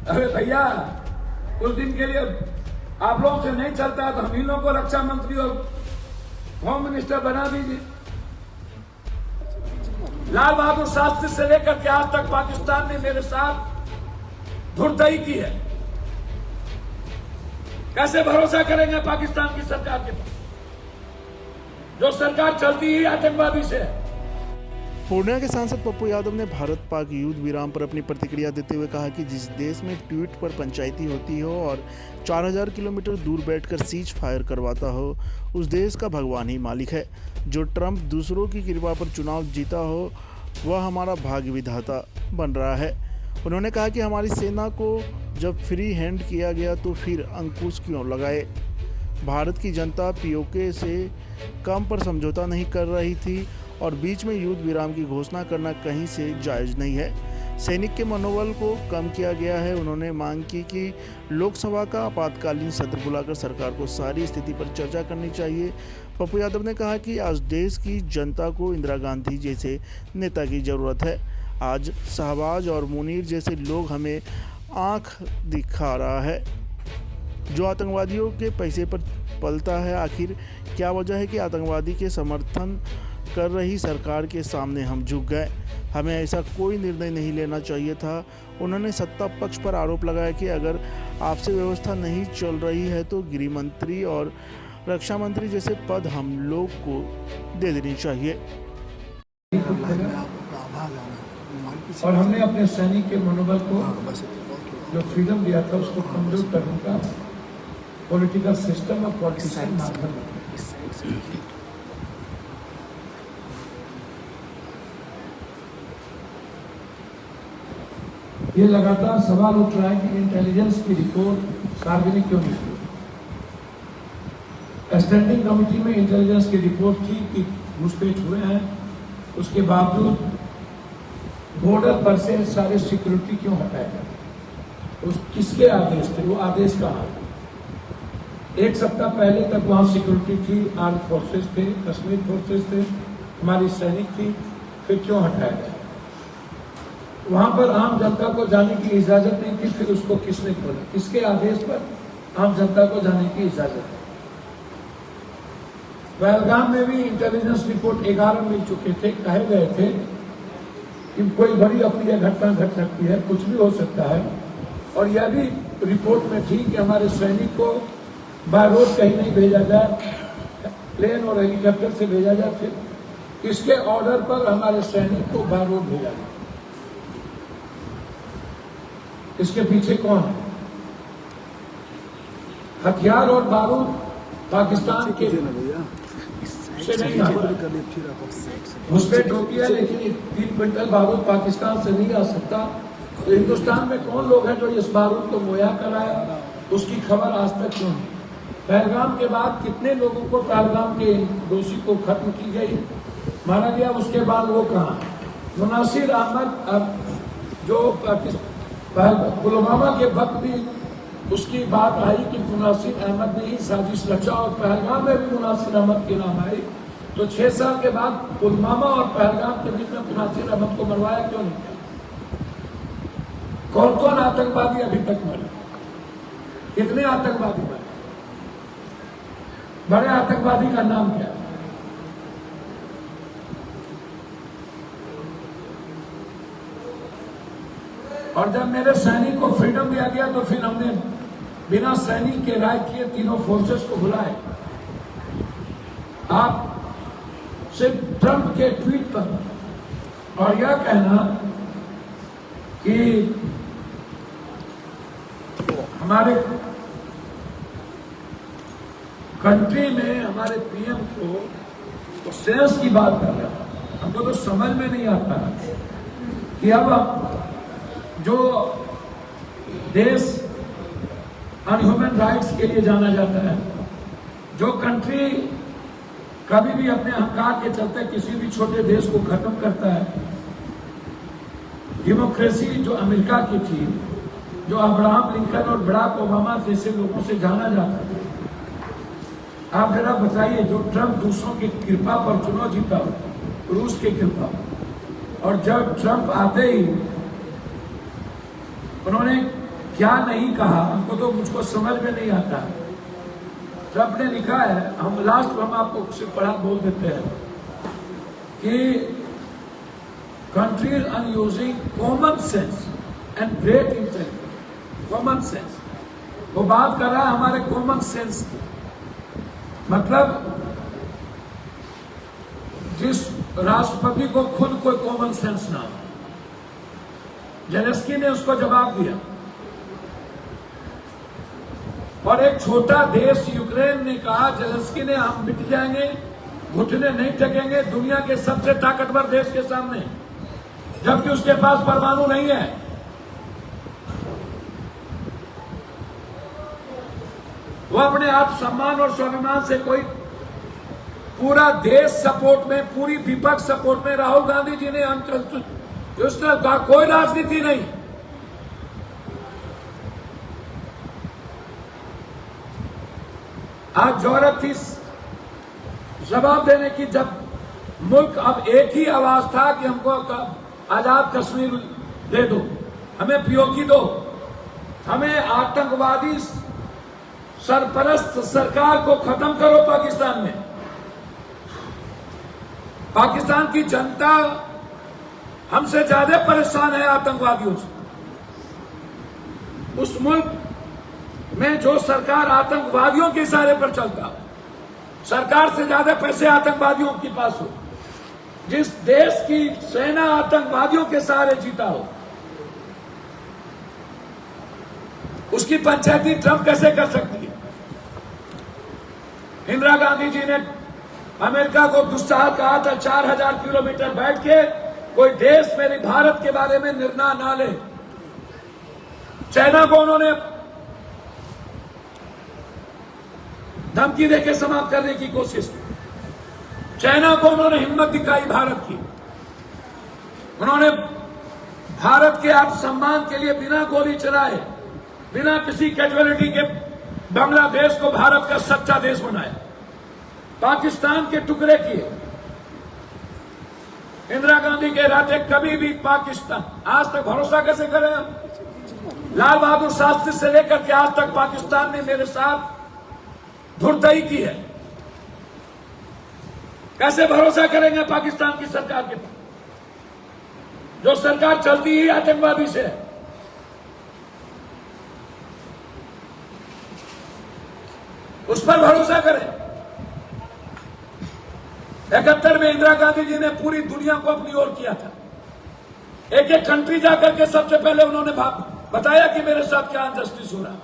अरे भैया, कुछ दिन के लिए आप लोगों से नहीं चलता तो हम इन लोगों को रक्षा मंत्री और होम मिनिस्टर बना दीजिए। लाल बहादुर शास्त्री से लेकर के आज तक पाकिस्तान ने मेरे साथ धुरतई की है। कैसे भरोसा करेंगे पाकिस्तान की सरकार के पास, जो सरकार चलती ही आतंकवादी से है। पूर्णिया के सांसद पप्पू यादव ने भारत पाक युद्ध विराम पर अपनी प्रतिक्रिया देते हुए कहा कि जिस देश में ट्वीट पर पंचायती होती हो और 4000 किलोमीटर दूर बैठकर सीज फायर करवाता हो, उस देश का भगवान ही मालिक है। जो ट्रंप दूसरों की कृपा पर चुनाव जीता हो, वह हमारा भाग्य विधाता बन रहा है। उन्होंने कहा कि हमारी सेना को जब फ्री हैंड किया गया तो फिर अंकुश क्यों लगाए। भारत की जनता पीओके से कम पर समझौता नहीं कर रही थी और बीच में युद्ध विराम की घोषणा करना कहीं से जायज़ नहीं है। सैनिक के मनोबल को कम किया गया है। उन्होंने मांग की कि लोकसभा का आपातकालीन सत्र बुलाकर सरकार को सारी स्थिति पर चर्चा करनी चाहिए। पप्पू यादव ने कहा कि आज देश की जनता को इंदिरा गांधी जैसे नेता की ज़रूरत है। आज शहबाज और मुनीर जैसे लोग हमें आँख दिखा रहा है। जो आतंकवादियों के पैसे पर पलता है, आखिर क्या वजह है कि आतंकवादी के समर्थन कर रही सरकार के सामने हम झुक गए। हमें ऐसा कोई निर्णय नहीं लेना चाहिए था। उन्होंने सत्ता पक्ष पर आरोप लगाया कि अगर आपसे व्यवस्था नहीं चल रही है तो गृह मंत्री और रक्षा मंत्री जैसे पद हम लोग को दे देनी चाहिए। और हमने अपने सैनिक के मनोबल को जो फ्रीडम दिया था उसको कमजोर करने का पॉलिटिकल सिस्टम और पॉलिटिशियन माध्यम। ये लगातार सवाल उठ रहा है कि इंटेलिजेंस की रिपोर्ट सार्वजनिक क्यों नहीं हुई। स्टैंडिंग कमेटी में इंटेलिजेंस की रिपोर्ट थी कि घुसपैठ हुए हैं, उसके बावजूद बॉर्डर पर से सारे सिक्योरिटी क्यों हटाए गए। उस किसके आदेश थे, वो आदेश कहाँ है। एक सप्ताह पहले तक वहाँ सिक्योरिटी थी, आर्म फोर्सेस थे, कश्मीर फोर्सेस थे, हमारी सैनिक थी, फिर क्यों हटाया गया। वहां पर आम जनता को जाने की इजाजत नहीं थी, फिर उसको किसने खोला, किसके आदेश पर आम जनता को जाने की इजाजत है। पहलगाम में भी इंटेलिजेंस रिपोर्ट 11 मिल चुके थे, कहे गए थे कि कोई बड़ी अप्रिय घटना घट सकती है, कुछ भी हो सकता है। और यह भी रिपोर्ट में थी कि हमारे सैनिक को बाय रोड कहीं नहीं भेजा जाए, प्लेन और हेलीकॉप्टर से भेजा जाए। फिर किसके ऑर्डर पर हमारे सैनिक को बाय रोड भेजा जाए, इसके पीछे कौन है। हथियार और बारूद पाकिस्तान के से नहीं आता, घुसपैठ होती है, लेकिन 3 क्विंटल बारूद पाकिस्तान से नहीं आ सकता। तो हिंदुस्तान में कौन लोग हैं जो इस बारूद को मुहैया कराया, उसकी खबर आज तक क्यों नहीं। पहलगाम के बाद कितने लोगों को पहलगाम के दोषी को खत्म की गई, मारा गया, उसके बाद वो कहाँ। मुनासिर अहमद जो पुलवामा के वक्त भी उसकी बात आई कि मुनासिर अहमद ने ही साजिश रचा और पहलगाम में भी मुनासिर अहमद के नाम आई। तो 6 साल के बाद पुलवामा और पहलगाम के बीच में मुनासिर अहमद को मरवाया क्यों नहीं। कौन कौन आतंकवादी अभी तक मरे, कितने आतंकवादी मरे, बड़े आतंकवादी का नाम क्या है। और जब मेरे सैनिक को फ्रीडम दिया गया तो फिर हमने बिना सैनिक के राय किए तीनों फोर्सेस को बुलाए। आप सिर्फ ट्रंप के ट्वीट पर और यह कहना कि हमारे कंट्री में हमारे पीएम को तो सेंस की बात कर रहे हैं, हमको तो समझ में नहीं आता कि अब जो देश अनह्यूमन राइट्स के लिए जाना जाता है, जो कंट्री कभी भी अपने अहंकार के चलते किसी भी छोटे देश को खत्म करता है, डेमोक्रेसी जो अमेरिका की थी, जो अब्राहम लिंकन और बराक ओबामा जैसे लोगों से जाना जाता था। आप जरा बताइए, जो ट्रंप दूसरों की कृपा पर चुनाव जीता, रूस की कृपा, और जब ट्रंप आते ही उन्होंने क्या नहीं कहा हमको तो मुझको समझ में नहीं आता। ट्रंप ने लिखा है, हम आपको सिर्फ पढ़ा बोल देते हैं कि countries are using common sense and great intelligence. Common sense, वो बात कर रहा है हमारे कॉमन सेंस की, मतलब जिस राष्ट्रपति को खुद कोई कॉमन सेंस ना हो। जेलेंस्की ने उसको जवाब दिया और एक छोटा देश यूक्रेन ने कहा जेलेंस्की ने, हम मिट जाएंगे, घुटने नहीं टेकेंगे दुनिया के सबसे ताकतवर देश के सामने, जबकि उसके पास परमाणु नहीं है। वो अपने आत्मसम्मान और स्वाभिमान से कोई पूरा देश सपोर्ट में, पूरी विपक्ष सपोर्ट में, राहुल गांधी जी ने उसने कहा कोई राजनीति नहीं। आज जरूरत थी जवाब देने की, जब मुल्क अब एक ही आवाज था कि हमको आजाद कश्मीर दे दो, हमें पीओके दो, हमें आतंकवादी सरपरस्त सरकार को खत्म करो पाकिस्तान में। पाकिस्तान की जनता हमसे ज्यादा परेशान है आतंकवादियों से। उस मुल्क में जो सरकार आतंकवादियों के इशारे पर चलता हो, सरकार से ज्यादा पैसे आतंकवादियों के पास हो, जिस देश की सेना आतंकवादियों के सहारे जीता हो, उसकी पंचायती ट्रंप कैसे कर सकती है? इंदिरा गांधी जी ने अमेरिका को दुस्साह कहा था 4000 किलोमीटर बैठ के कोई देश मेरे भारत के बारे में निर्णय ना ले। चाइना को उन्होंने धमकी देके समाप्त करने की कोशिश की। चाइना को उन्होंने हिम्मत दिखाई भारत की। उन्होंने भारत के आत्मसम्मान के लिए बिना गोली चलाए, बिना किसी कैजुअलिटी के बांग्लादेश को भारत का सच्चा देश बनाया, पाकिस्तान के टुकड़े किए। इंदिरा गांधी के राज्य कभी भी पाकिस्तान, आज तक भरोसा कैसे करें हम? लाल बहादुर शास्त्री से लेकर के आज तक पाकिस्तान ने मेरे साथ धुरतई की है। कैसे भरोसा करेंगे पाकिस्तान की सरकार के पास, जो सरकार चलती ही आतंकवादी से है? उस पर भरोसा करें। 71 में इंदिरा गांधी जी ने पूरी दुनिया को अपनी ओर किया था। एक एक कंट्री जाकर के सबसे पहले उन्होंने बताया कि मेरे साथ क्या अनजस्टिस हो रहा।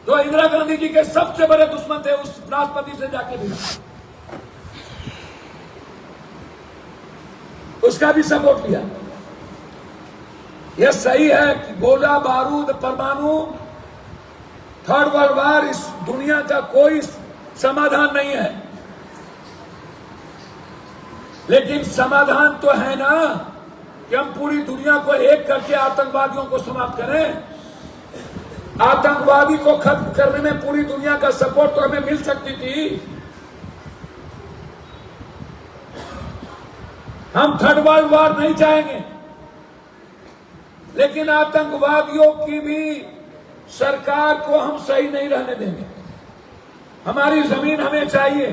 तो इंदिरा गांधी जी के सबसे बड़े दुश्मन थे उस राष्ट्रपति से जाके मिला, उसका भी सपोर्ट किया। यह सही है कि गोला बारूद परमाणु थर्ड वर्ल्ड वार इस दुनिया का कोई समाधान नहीं है, लेकिन समाधान तो है ना कि हम पूरी दुनिया को एक करके आतंकवादियों को समाप्त करें। आतंकवादी को खत्म करने में पूरी दुनिया का सपोर्ट तो हमें मिल सकती थी। हम थर्ड वर्ल्ड वार नहीं चाहेंगे, लेकिन आतंकवादियों की भी सरकार को हम सही नहीं रहने देंगे। हमारी जमीन हमें चाहिए।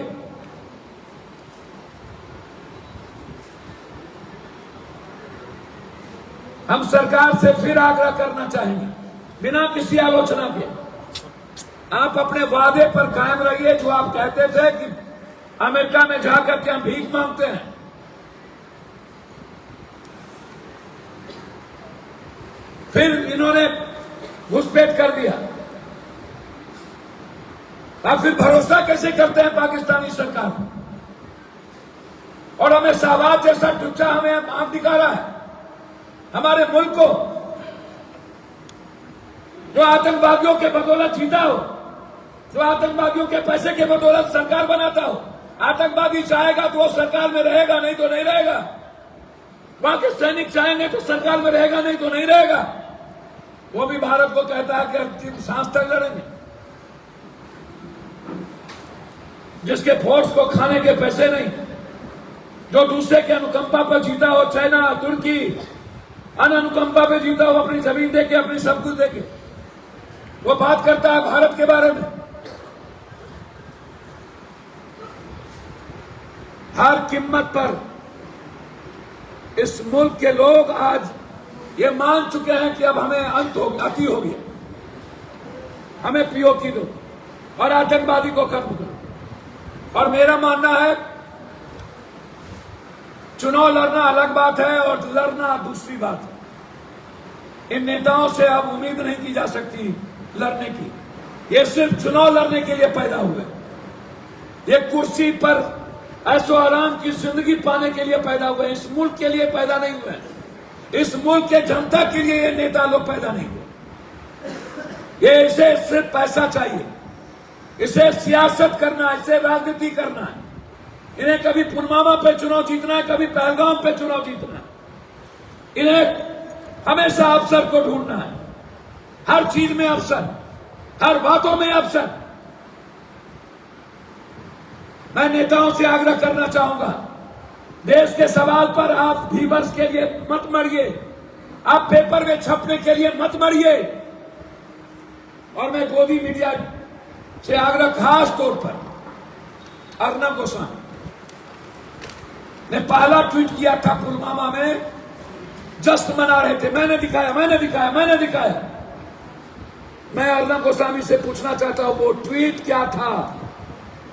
हम सरकार से फिर आग्रह करना चाहेंगे, बिना किसी आलोचना के, आप अपने वादे पर कायम रहिए। जो आप कहते थे कि अमेरिका में जाकर के हम भीख मांगते हैं, फिर इन्होंने घुसपैठ कर दिया। आप फिर भरोसा कैसे करते हैं पाकिस्तानी सरकार को? और हमें शहबाज जैसा टुच्चा हमें आंख दिखा रहा है हमारे मुल्क को, जो आतंकवादियों के बदौलत जीता हो, जो आतंकवादियों के पैसे के बदौलत सरकार बनाता हो। आतंकवादी चाहेगा तो वो सरकार में रहेगा, नहीं तो नहीं रहेगा। वहां के सैनिक चाहेंगे तो सरकार में रहेगा, नहीं तो नहीं रहेगा। वो भी भारत को कहता है कि अंतिम सांस तक लड़ेंगे। जिसके फोर्स को खाने के पैसे नहीं, जो दूसरे के अनुकंपा पर जीता हो, चाइना, तुर्की, अनुकंपा पे जीता हुआ, अपनी जमीन देके, अपनी सब कुछ देके वो बात करता है भारत के बारे में। हर कीमत पर इस मुल्क के लोग आज ये मान चुके हैं कि अब हमें अंत हो गया, अति हो गया, हमें पीओके दो और आतंकवादी को खत्म करो। और मेरा मानना है चुनाव लड़ना अलग बात है और लड़ना दूसरी बात है। इन नेताओं से अब उम्मीद नहीं की जा सकती लड़ने की। ये सिर्फ चुनाव लड़ने के लिए पैदा हुए, ये कुर्सी पर ऐसो आराम की जिंदगी पाने के लिए पैदा हुए, इस मुल्क के लिए पैदा नहीं हुए। इस मुल्क के जनता के लिए ये नेता लोग पैदा नहीं हुए। ये इसे सिर्फ पैसा चाहिए, इसे सियासत करना है, इसे राजनीति करना है। इन्हें कभी पुलवामा पे चुनाव जीतना है, कभी पहलगाम पे चुनाव जीतना है। इन्हें हमेशा अवसर को ढूंढना है, हर चीज में अवसर, हर बातों में अवसर। मैं नेताओं से आग्रह करना चाहूंगा, देश के सवाल पर आप व्यूअर्स के लिए मत मरिए, आप पेपर में छपने के लिए मत मरिए। और मैं गोदी मीडिया से आग्रह खास तौर पर अर्नब गोस्वामी ने पहला ट्वीट किया था पुलवामा में, जश्न मना रहे थे, मैंने दिखाया, मैंने दिखाया, मैंने दिखाया। मैं अर्नब गोस्वामी से पूछना चाहता हूं वो ट्वीट क्या था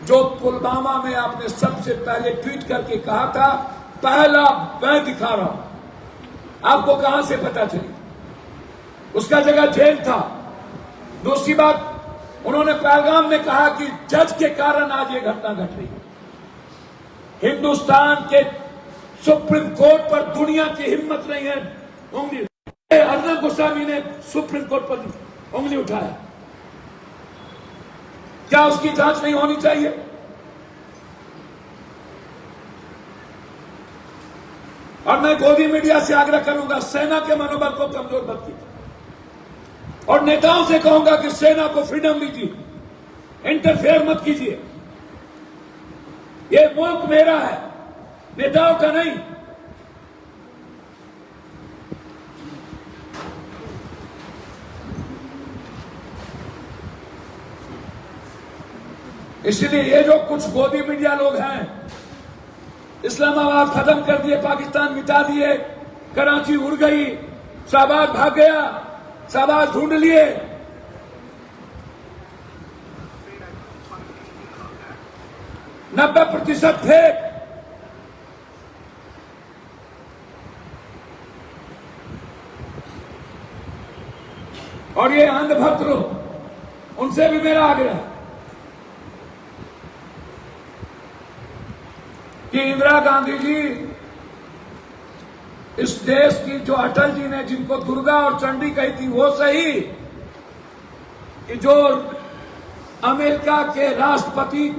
जो पुलवामा में आपने सबसे पहले ट्वीट करके कहा था पहला मैं दिखा रहा हूं। आपको कहां से पता चली? उसका जगह जेल था। दूसरी बात, उन्होंने पहलगाम में कहा कि जज के कारण आज ये घटना घट रही है। हिंदुस्तान के सुप्रीम कोर्ट पर दुनिया की हिम्मत नहीं है उंगली, अर्नब गोस्वामी ने सुप्रीम कोर्ट पर उंगली उठाया। क्या उसकी जांच नहीं होनी चाहिए? और मैं गोदी मीडिया से आग्रह करूंगा, सेना के मनोबल को कमजोर मत कीजिए और नेताओं से कहूंगा कि सेना को फ्रीडम दीजिए, इंटरफेयर मत कीजिए। ये मुल्क मेरा है, नेताओं का नहीं। इसलिए ये जो कुछ गोदी मीडिया लोग हैं, इस्लामाबाद खत्म कर दिए, पाकिस्तान मिटा दिए, कराची उड़ गई, शाहबाज भाग गया, शाहबाज ढूंढ लिए। 90% फेक। और ये अंधभक्त लोग, उनसे भी मेरा आग्रह है कि इंदिरा गांधी जी इस देश की, जो अटल जी ने जिनको दुर्गा और चंडी कही थी वो सही, कि जो अमेरिका के राष्ट्रपति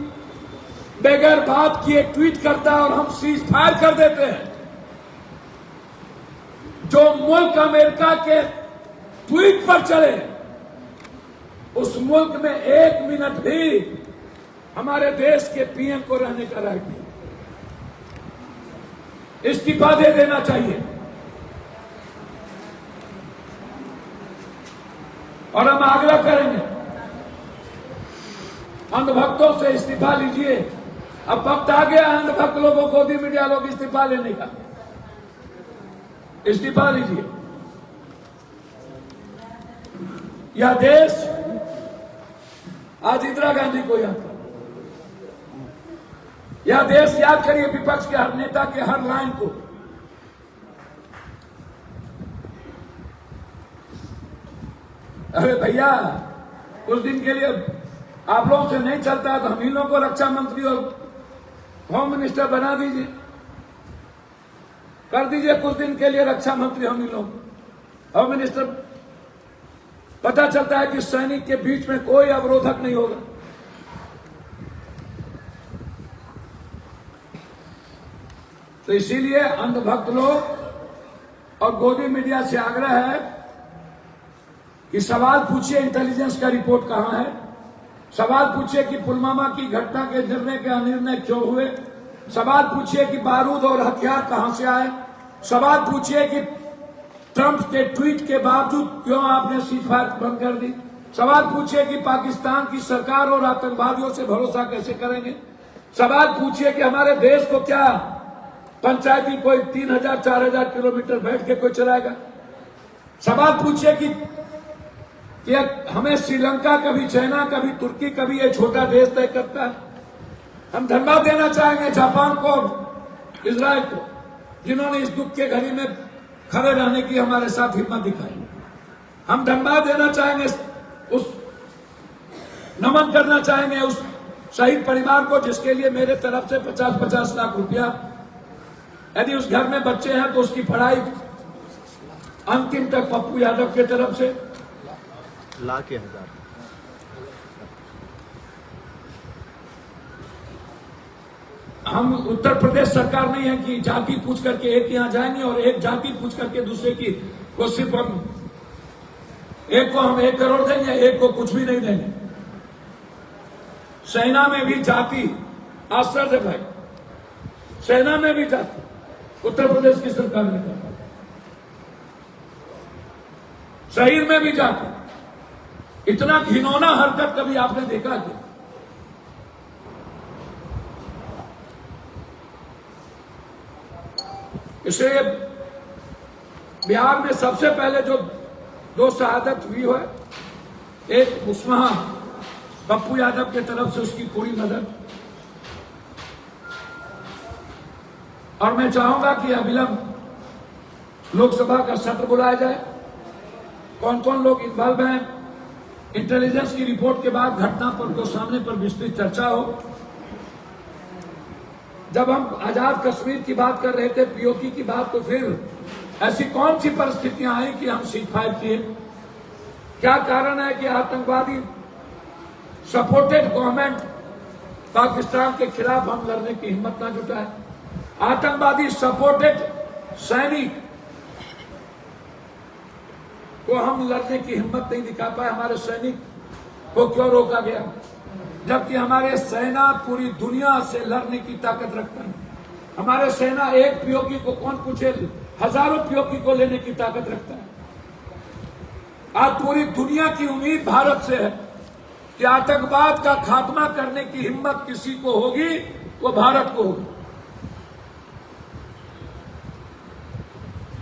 बगैर बात किए ट्वीट करता है और हम सीज फायर कर देते हैं। जो मुल्क अमेरिका के ट्वीट पर चले, उस मुल्क में 1 मिनट भी हमारे देश के पीएम को रहने का राइट नहीं। इस्तीफा दे देना चाहिए। और हम आग्रह करेंगे अंधभक्तों से, इस्तीफा लीजिए। अब वक्त आ गया अंधभक्त लोगों को, गोदी मीडिया लोग इस्तीफा लेने का। इस्तीफा लीजिए। यह देश आज इंदिरा गांधी को याद कर, यह देश याद करिए विपक्ष के हर नेता के हर लाइन को। अरे भैया, कुछ दिन के लिए आप लोगों से नहीं चलता है तो हम इन लोगों को रक्षा मंत्री और होम मिनिस्टर बना दीजिए, कर दीजिए कुछ दिन के लिए रक्षा मंत्री हम इन लोग होम मिनिस्टर। पता चलता है कि सैनिक के बीच में कोई अवरोधक नहीं होगा। तो इसीलिए अंधभक्त लोग और गोदी मीडिया से आग्रह है कि सवाल पूछिए इंटेलिजेंस का रिपोर्ट कहां है, सवाल पूछिए कि पुलवामा की घटना के निर्णय के अनिर्णय क्यों हुए, सवाल पूछिए कि बारूद और हथियार कहां से आए, सवाल पूछिए कि ट्रंप के ट्वीट के बावजूद क्यों आपने सीजफायर बंद कर दी? सवाल पूछिए कि पाकिस्तान की सरकार और आतंकवादियों से भरोसा कैसे करेंगे? सवाल पूछिए कि हमारे देश को क्या पंचायती कोई 3000 4000 किलोमीटर बैठ के कोई चलाएगा? सवाल पूछिए कि हमें श्रीलंका, कभी चाइना, कभी तुर्की, कभी ये छोटा देश तय करता है। हम धन्यवाद देना चाहेंगे जापान को, इजराइल को, जिन्होंने इस दुख के घड़ी में खड़े रहने की हमारे साथ हिम्मत दिखाई। हम धन्यवाद देना चाहेंगे, नमन करना चाहेंगे उस शहीद परिवार को जिसके लिए मेरे तरफ से 50-50 लाख रुपया, यदि उस घर में बच्चे हैं तो उसकी पढ़ाई अंतिम तक पप्पू यादव के तरफ से लाख या हजार। हम उत्तर प्रदेश सरकार नहीं है कि जाति पूछ करके एक यहां जाएंगे और एक जाति पूछ करके दूसरे की को सिर्फ हम एक को हम 1 करोड़ देंगे, एक को कुछ भी नहीं देंगे। सेना में भी जाति, आश्चर्य भाई, सेना में भी जाति उत्तर प्रदेश की सरकार ने कहा। शहीद में भी जाति। इतना घिनौना हरकत कभी आपने देखा क्या? इसलिए बिहार में सबसे पहले जो 2 शहादत हुई है, एक उसमें पप्पू यादव के तरफ से उसकी पूरी मदद, और मैं चाहूंगा कि अविलंब लोकसभा का सत्र बुलाया जाए। कौन कौन लोग इन्वॉल्व हैं, इंटेलिजेंस की रिपोर्ट के बाद घटना पर को सामने पर विस्तृत चर्चा हो। जब हम आजाद कश्मीर की बात कर रहे थे, पीओके की बात, तो फिर ऐसी कौन सी परिस्थितियां आई कि हम सीजफायर किए? क्या कारण है कि आतंकवादी सपोर्टेड गवर्नमेंट पाकिस्तान के खिलाफ हम लड़ने की हिम्मत ना जुटाए? आतंकवादी सपोर्टेड सैनिक को हम लड़ने की हिम्मत नहीं दिखा पाए। हमारे सैनिक को क्यों रोका गया, जबकि हमारे सेना पूरी दुनिया से लड़ने की ताकत रखता है? हमारे सेना एक पीओके को कौन पूछे, हजारों पीओके को लेने की ताकत रखता है। आज पूरी दुनिया की उम्मीद भारत से है कि आतंकवाद का खात्मा करने की हिम्मत किसी को होगी वो भारत को होगी।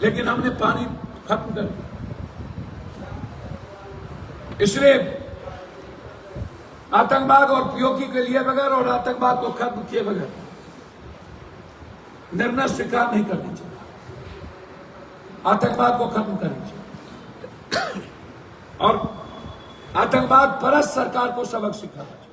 लेकिन हमने पानी खत्म कर दिया। इसलिए आतंकवाद और पीओके के लिए बगैर और आतंकवाद को खत्म किए बगैर निर्णय स्वीकार नहीं करनी चाहिए। आतंकवाद को खत्म करनी चाहिए और आतंकवाद परस्त सरकार को सबक सिखाना चाहिए।